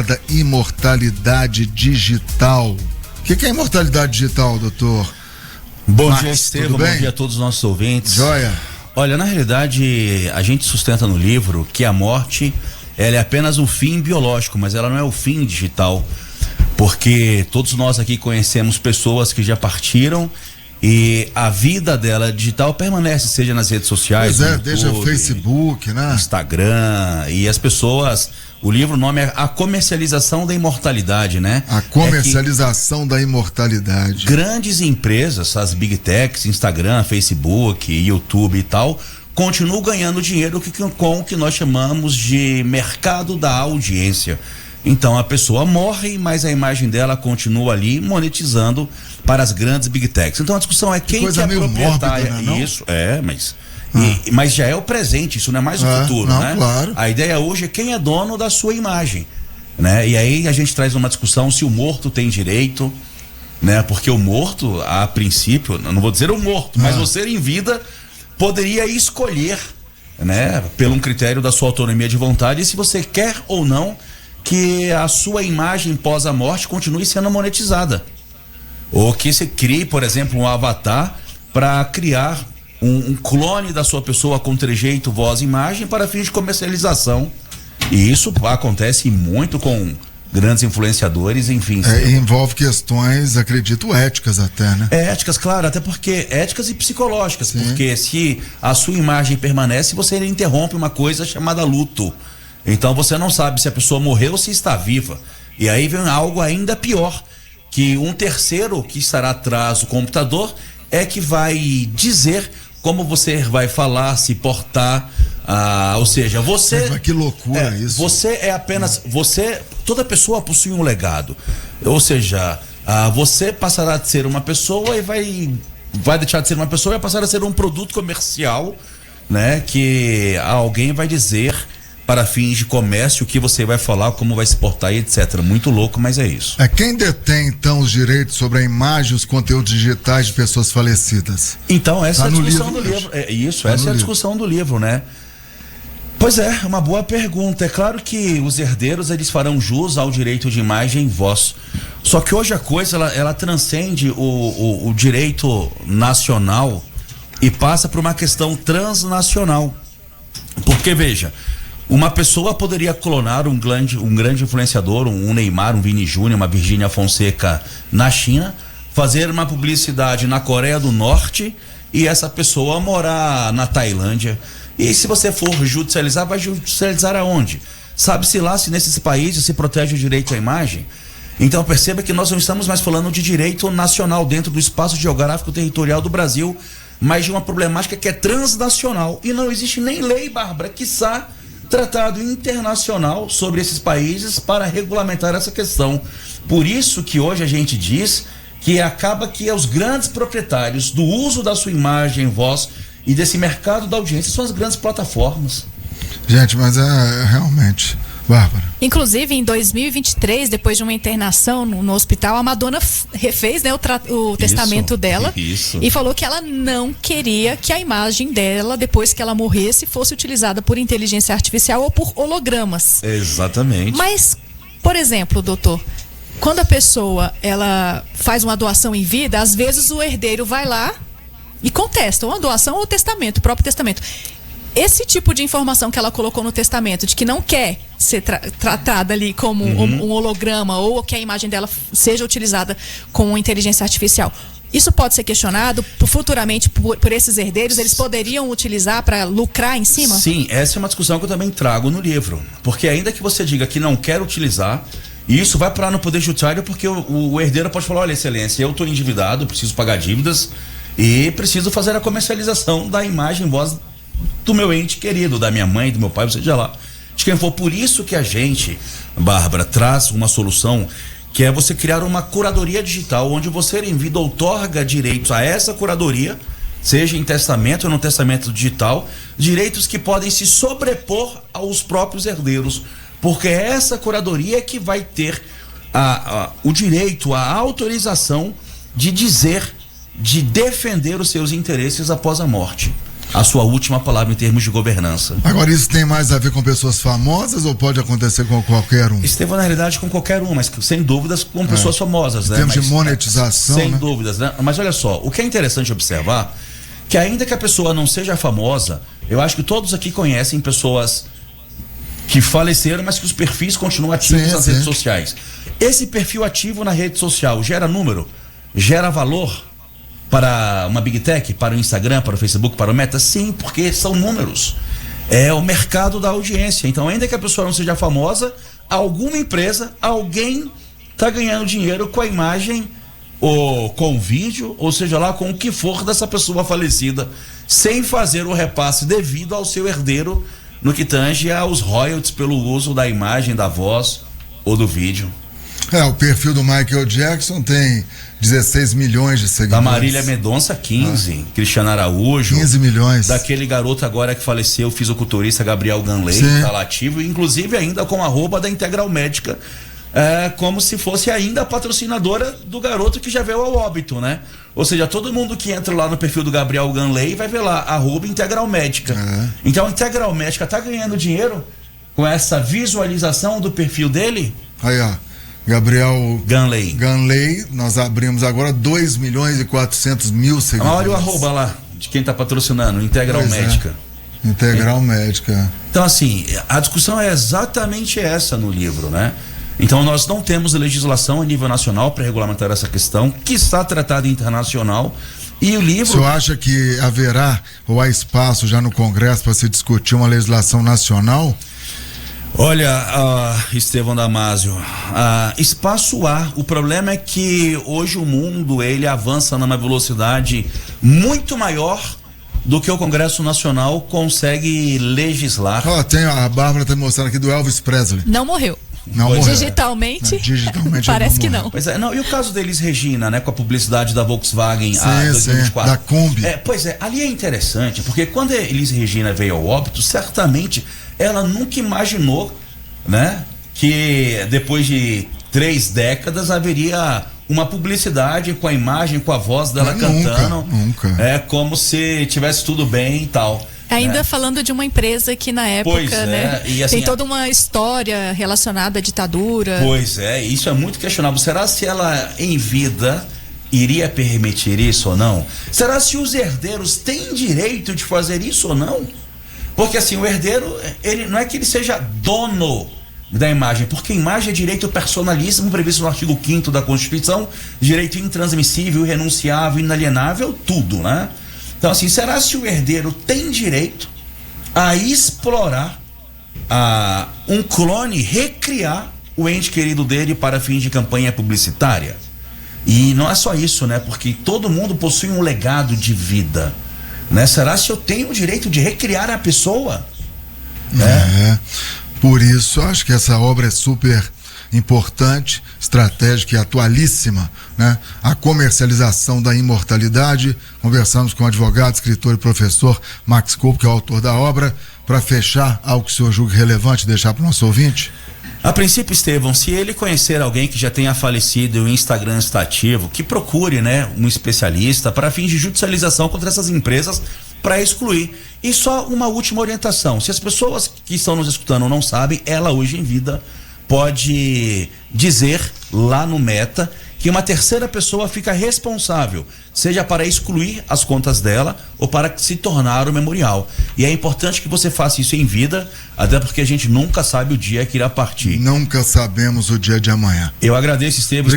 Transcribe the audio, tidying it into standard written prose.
da imortalidade digital. O que é imortalidade digital, doutor? Bom dia, Estevam. Bom dia a todos os nossos ouvintes. Joia. Olha, na realidade, a gente sustenta no livro que a morte, ela é apenas um fim biológico, mas ela não é o fim digital. Porque todos nós aqui conhecemos pessoas que já partiram e a vida dela digital permanece, seja nas redes sociais, pois é, YouTube, desde o Facebook, né? Instagram, e as pessoas, o livro, o nome é A Comercialização da Imortalidade, né? A comercialização da imortalidade. Grandes empresas, as Big Techs, Instagram, Facebook, YouTube e tal, continuam ganhando dinheiro com o que nós chamamos de mercado da audiência. Então a pessoa morre, mas a imagem dela continua ali monetizando para as grandes Big Techs. Então a discussão é quem que é proprietária. Mórbida, né, isso, mas já é o presente, isso não é mais o futuro, não, né? Claro. A ideia hoje é quem é dono da sua imagem, né? E aí a gente traz uma discussão se o morto tem direito, né? Porque o morto, a princípio, não vou dizer o morto, mas você em vida poderia escolher, né? Pelo um critério da sua autonomia de vontade, se você quer ou não que a sua imagem pós a morte continue sendo monetizada. Ou que se crie, por exemplo, um avatar para criar um clone da sua pessoa com trejeito, voz e imagem para fins de comercialização. E isso acontece muito com grandes influenciadores, enfim. Envolve questões, acredito, éticas até, né? Éticas, claro, até porque éticas e psicológicas. Sim. Porque se a sua imagem permanece, você interrompe uma coisa chamada luto. Então você não sabe se a pessoa morreu ou se está viva. E aí vem algo ainda pior, que um terceiro que estará atrás do computador é que vai dizer como você vai falar, se portar, ou seja, você... Mas que loucura isso. Você é apenas... toda pessoa possui um legado. Ou seja, você passará a ser uma pessoa e vai deixar de ser uma pessoa e vai passar a ser um produto comercial, né? Que alguém vai dizer para fins de comércio o que você vai falar, como vai se portar e etc. Muito louco, mas é isso. Quem detém, então, os direitos sobre a imagem e os conteúdos digitais de pessoas falecidas? Então, essa é a discussão do livro. Essa é a discussão do livro, né? Pois é, uma boa pergunta. É claro que os herdeiros, eles farão jus ao direito de imagem e voz. Só que hoje a coisa, ela transcende o direito nacional e passa por uma questão transnacional. Porque, veja, uma pessoa poderia clonar um grande influenciador, um Neymar, um Vini Júnior, uma Virgínia Fonseca na China, fazer uma publicidade na Coreia do Norte e essa pessoa morar na Tailândia. E se você for judicializar, vai judicializar aonde? Sabe-se lá se nesses países se protege o direito à imagem? Então perceba que nós não estamos mais falando de direito nacional dentro do espaço geográfico territorial do Brasil, mas de uma problemática que é transnacional. E não existe nem lei, Bárbara, quiçá tratado internacional sobre esses países para regulamentar essa questão. Por isso que hoje a gente diz que acaba que os grandes proprietários do uso da sua imagem, voz e desse mercado da audiência são as grandes plataformas. Gente, mas realmente... Bárbara. Inclusive, em 2023, depois de uma internação no hospital, a Madonna refez, né, o testamento dela e falou que ela não queria que a imagem dela, depois que ela morresse, fosse utilizada por inteligência artificial ou por hologramas. Exatamente. Mas, por exemplo, doutor, quando a pessoa ela faz uma doação em vida, às vezes o herdeiro vai lá e contesta uma doação ou o testamento, o próprio testamento. Esse tipo de informação que ela colocou no testamento, de que não quer ser tratada ali como um holograma ou que a imagem dela seja utilizada com inteligência artificial, isso pode ser questionado futuramente por esses herdeiros? Eles poderiam utilizar para lucrar em cima? Sim, essa é uma discussão que eu também trago no livro. Porque ainda que você diga que não quer utilizar, isso vai parar no Poder Judiciário, porque o herdeiro pode falar: olha, excelência, eu estou endividado, preciso pagar dívidas e preciso fazer a comercialização da imagem e voz do meu ente querido, da minha mãe, do meu pai, seja lá, de quem for. Por isso que a gente, Bárbara, traz uma solução que é você criar uma curadoria digital, onde você em vida outorga direitos a essa curadoria, seja em testamento ou no testamento digital, direitos que podem se sobrepor aos próprios herdeiros, porque essa curadoria é que vai ter o direito, a autorização de dizer, de defender os seus interesses após a morte. a sua última palavra em termos de governança. Agora, isso tem mais a ver com pessoas famosas ou pode acontecer com qualquer um? Estevão, na realidade, com qualquer um, mas sem dúvidas com pessoas famosas, né? Em termos mas, de monetização, sem né? dúvidas, né? Mas olha só, o que é interessante observar, que ainda que a pessoa não seja famosa, eu acho que todos aqui conhecem pessoas que faleceram, mas que os perfis continuam ativos nas redes sociais. Esse perfil ativo na rede social gera número, gera valor para uma Big Tech, para o Instagram, para o Facebook, para o Meta? Sim, porque são números. É o mercado da audiência. Então, ainda que a pessoa não seja famosa, alguma empresa, alguém está ganhando dinheiro com a imagem ou com o vídeo, ou seja lá, com o que for dessa pessoa falecida, sem fazer o repasse devido ao seu herdeiro no que tange aos royalties pelo uso da imagem, da voz ou do vídeo. O perfil do Michael Jackson tem 16 milhões de seguidores. Da Marília Mendonça, 15. Cristiano Araújo. 15 milhões. Daquele garoto agora que faleceu, o fisiculturista Gabriel Ganley, que tá lá ativo, inclusive ainda com @ da Integral Médica, como se fosse ainda a patrocinadora do garoto que já veio ao óbito, né? Ou seja, todo mundo que entra lá no perfil do Gabriel Ganley vai ver lá, @Integral Médica. Então a Integral Médica tá ganhando dinheiro com essa visualização do perfil dele? Aí, ó. Gabriel Ganley, nós abrimos agora 2.400.000 seguidores. Olha o @ lá, de quem tá patrocinando, Integral Médica. Integral Médica. Então, assim, a discussão é exatamente essa no livro, né? Então, nós não temos legislação a nível nacional para regulamentar essa questão, que está tratada internacional. E o livro... O senhor acha que haverá ou há espaço já no Congresso para se discutir uma legislação nacional? Olha, Estevão Damásio, espaço há. O problema é que hoje o mundo ele avança numa velocidade muito maior do que o Congresso Nacional consegue legislar. A Bárbara está mostrando aqui do Elvis Presley. Não morreu. Não morreu. Digitalmente, parece que não. Pois é, não. E o caso da Elis Regina, né, com a publicidade da Volkswagen sim, 2024. Da Kombi. Pois é, ali é interessante, porque quando a Elis Regina veio ao óbito, certamente ela nunca imaginou, né, que depois de 3 décadas haveria uma publicidade com a imagem, com a voz dela cantando. Nunca. Como se tivesse tudo bem e tal. Ainda falando de uma empresa que na época, né, e assim, tem toda uma história relacionada à ditadura. Pois é, isso é muito questionável. Será se ela em vida iria permitir isso ou não? Será se os herdeiros têm direito de fazer isso ou não? Porque assim, o herdeiro, ele não é que ele seja dono da imagem, porque a imagem é direito personalíssimo previsto no artigo 5º da Constituição, direito intransmissível, irrenunciável, inalienável, tudo, né? Então assim, será se o herdeiro tem direito a explorar um clone, recriar o ente querido dele para fins de campanha publicitária? E não é só isso, né? Porque todo mundo possui um legado de vida, né? Será se eu tenho o direito de recriar a pessoa? Por isso, acho que essa obra é super importante, estratégica e atualíssima, né? A comercialização da imortalidade. Conversamos com o advogado, escritor e professor Max Coupe, que é o autor da obra. Para fechar, algo que o senhor julgue relevante deixar para o nosso ouvinte? A princípio, Estevão, se ele conhecer alguém que já tenha falecido e o Instagram está ativo, que procure, né, um especialista para fins de judicialização contra essas empresas para excluir. E só uma última orientação: se as pessoas que estão nos escutando não sabem, ela hoje em vida pode dizer lá no Meta que uma terceira pessoa fica responsável, seja para excluir as contas dela ou para se tornar o memorial. E é importante que você faça isso em vida, até porque a gente nunca sabe o dia que irá partir. Nunca sabemos o dia de amanhã. Eu agradeço, Estevão.